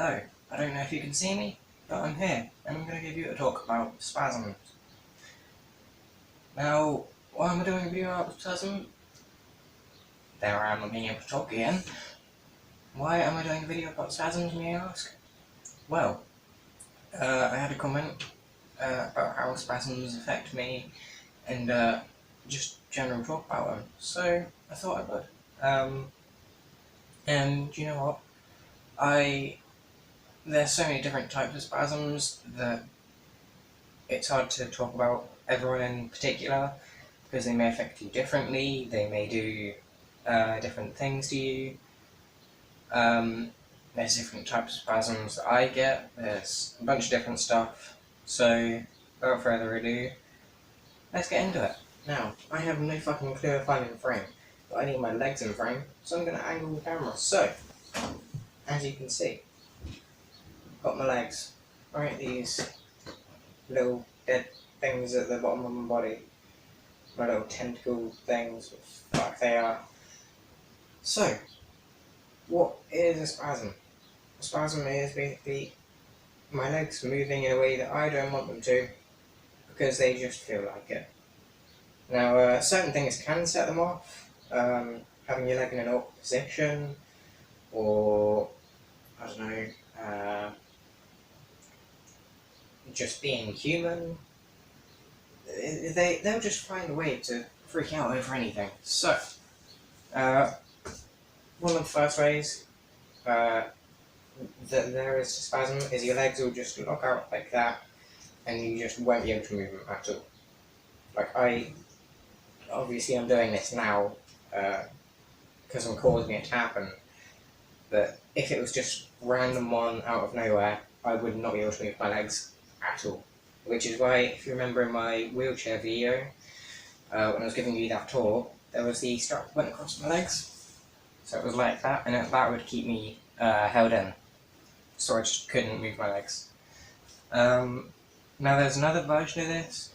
Hello, I don't know if you can see me, but I'm here, and I'm going to give you a talk about spasms. Now, why am I doing a video about spasm? There I am not being able to talk again. Why am I doing a video about spasms, may I ask? Well, I had a comment about how spasms affect me, and just general talk about them, so I thought I would. And you know what? There's so many different types of spasms that it's hard to talk about everyone in particular because they may affect you differently, they may do different things to you. There's different types of spasms that I get, there's a bunch of different stuff, so without further ado, let's get into it. Now, I have no fucking clue if I'm in frame, but I need my legs in frame, so I'm going to angle the camera. So, as you can see, got my legs, right, these little dead things at the bottom of my body. My little tentacle things, what the fuck they are. So, what is a spasm? A spasm is basically my legs moving in a way that I don't want them to, because they just feel like it. Now, certain things can set them off, having your leg in an awkward position, or, I don't know, just being human. They'll just find a way to freak out over anything. So, one of the first ways that there is to spasm is your legs will just lock out like that, and you just won't be able to move them at all. Like obviously I'm doing this now because I'm causing it to happen, but if it was just random one out of nowhere, I would not be able to move my legs at all. Which is why, if you remember in my wheelchair video, when I was giving you that tour, there was the strap that went across my legs. So it was like that, and that would keep me held in. So I just couldn't move my legs. Now there's another version of this,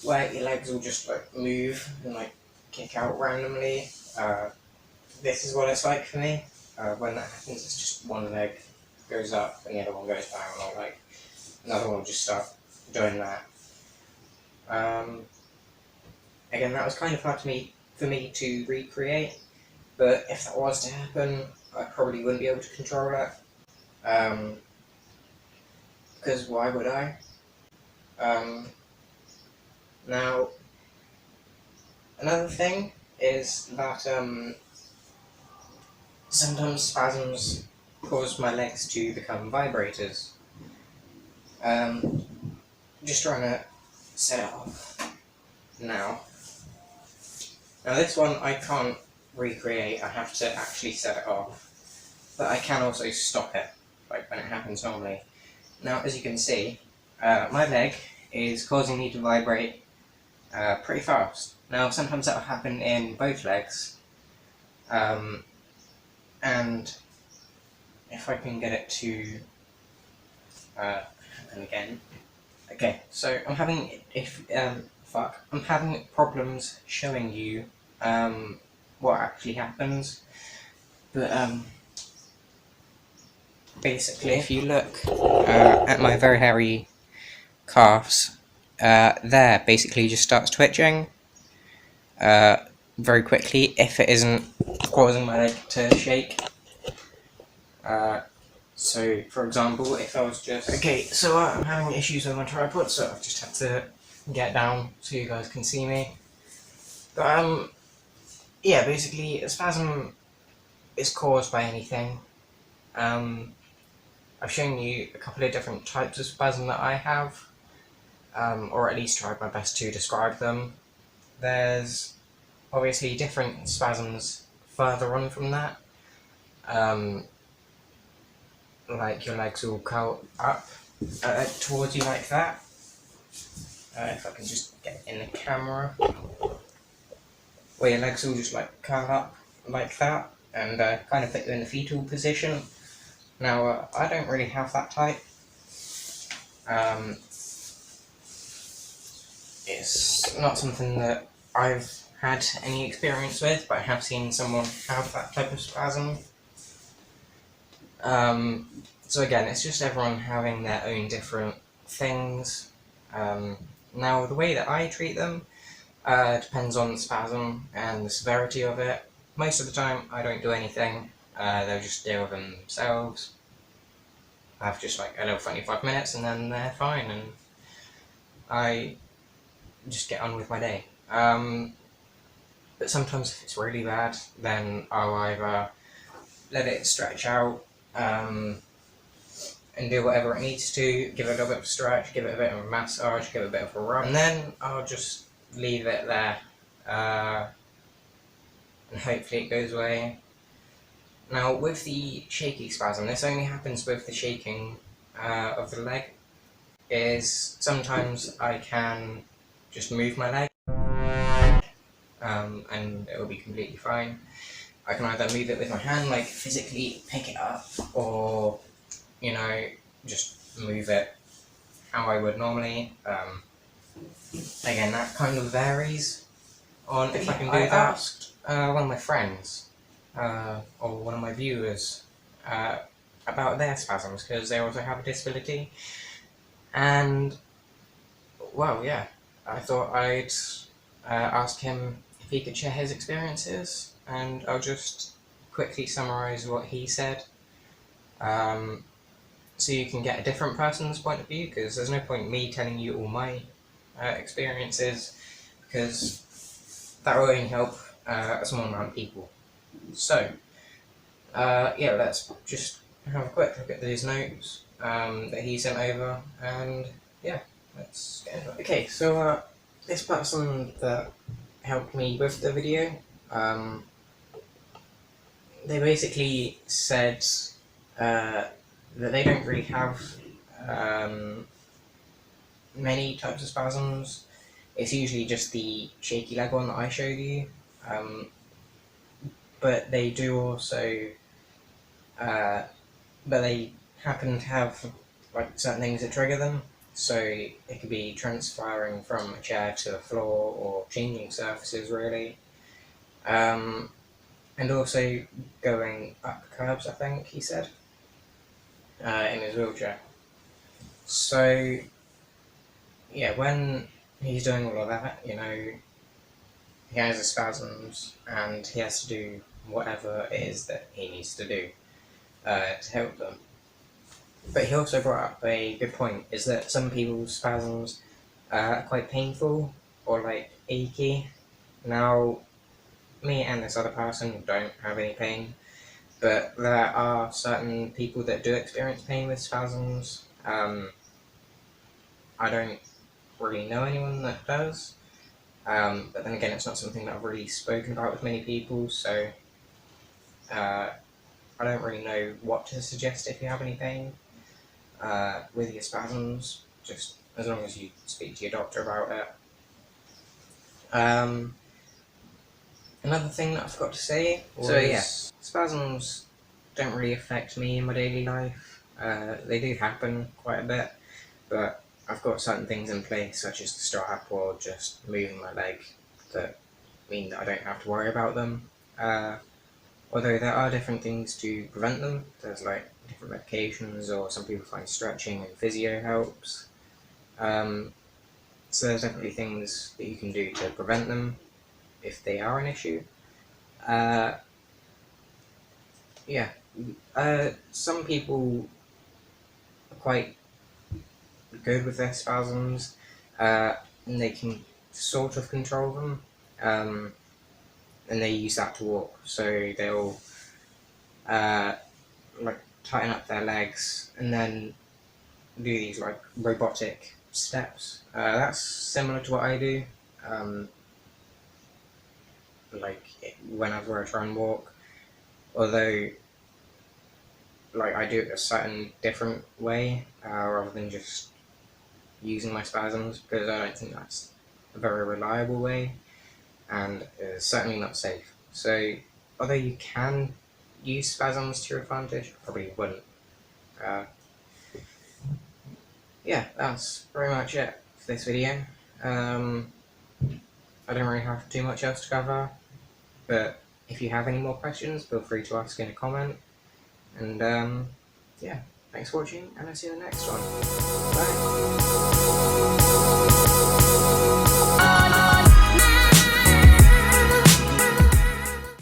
where your legs will just like move and like kick out randomly. This is what it's like for me. When that happens, it's just one leg goes up and the other one goes down, or like another one will just start doing that. Again, that was kind of hard for me to recreate, but if that was to happen, I probably wouldn't be able to control it. Because why would I? Now, another thing is that sometimes spasms cause my legs to become vibrators. Just trying to set it off now. Now this one I can't recreate, I have to actually set it off, but I can also stop it, like when it happens normally. Now as you can see, my leg is causing me to vibrate pretty fast. Now sometimes that will happen in both legs, and if I can get it to happen again. Okay, so I'm having I'm having problems showing you what actually happens, but basically if you look at my very hairy calves, there basically just starts twitching very quickly if it isn't causing my leg to shake. So, for example, if I was just... Okay, so I'm having issues with my tripod, so I've just had to get down so you guys can see me. But, yeah, basically, a spasm is caused by anything. I've shown you a couple of different types of spasm that I have, or at least tried my best to describe them. There's obviously different spasms further on from that. Like your legs will curl up towards you like that. If I can just get in the camera, where your legs will just like curl up like that and kind of put you in the fetal position. Now I don't really have that type. It's not something that I've had any experience with, but I have seen someone have that type of spasm. So again, it's just everyone having their own different things. Now, the way that I treat them depends on the spasm and the severity of it. Most of the time, I don't do anything. They'll just deal with them themselves. I have just like a little 25 minutes and then they're fine, and I just get on with my day. But sometimes if it's really bad, then I'll either let it stretch out and do whatever it needs to, give it a little bit of a stretch, give it a bit of a massage, give it a bit of a rub, and then I'll just leave it there and hopefully it goes away. Now, with the shaky spasm, this only happens with the shaking of the leg. Is sometimes I can just move my leg and it will be completely fine. I can either move it with my hand, like physically pick it up, or, you know, just move it how I would normally. Again, that kind of varies on if I can do that. I asked one of my friends or one of my viewers about their spasms, because they also have a disability, and well, yeah, I thought I'd ask him if he could share his experiences, and I'll just quickly summarise what he said, so you can get a different person's point of view, because there's no point me telling you all my experiences, because that will only help a small amount of people. So, yeah, let's just have a quick look at these notes that he sent over, and yeah, let's get into it. Okay, so this person that helped me with the video, they basically said that they don't really have many types of spasms. It's usually just the shaky leg one that I showed you, but they do also, but they happen to have like certain things that trigger them. So it could be transferring from a chair to the floor, or changing surfaces really, and also going up curbs, I think he said, in his wheelchair. So yeah, when he's doing all of that, you know, he has his spasms and he has to do whatever it is that he needs to do to help them. But he also brought up a good point, is that some people's spasms are quite painful or like achy. Now, me and this other person don't have any pain, but there are certain people that do experience pain with spasms. I don't really know anyone that does, but then again, it's not something that I've really spoken about with many people, so I don't really know what to suggest if you have any pain with your spasms, just as long as you speak to your doctor about it. Another thing that I forgot to say was, so yeah, spasms don't really affect me in my daily life. They do happen quite a bit, but I've got certain things in place, such as the strap or just moving my leg, that mean that I don't have to worry about them. Although there are different things to prevent them. There's like different medications, or some people find stretching and physio helps. So there's definitely things that you can do to prevent them if they are an issue. Yeah, some people are quite good with their spasms, and they can sort of control them, and they use that to walk. So they'll like tighten up their legs and then do these like robotic steps. That's similar to what I do. Like whenever I try and walk, although like I do it a certain different way rather than just using my spasms, because I don't think that's a very reliable way, and it's certainly not safe. So although you can use spasms to your advantage, I probably wouldn't. Yeah, that's pretty much it for this video. I don't really have too much else to cover, but if you have any more questions, feel free to ask in a comment, and yeah, Thanks for watching, and I'll see you in the next one.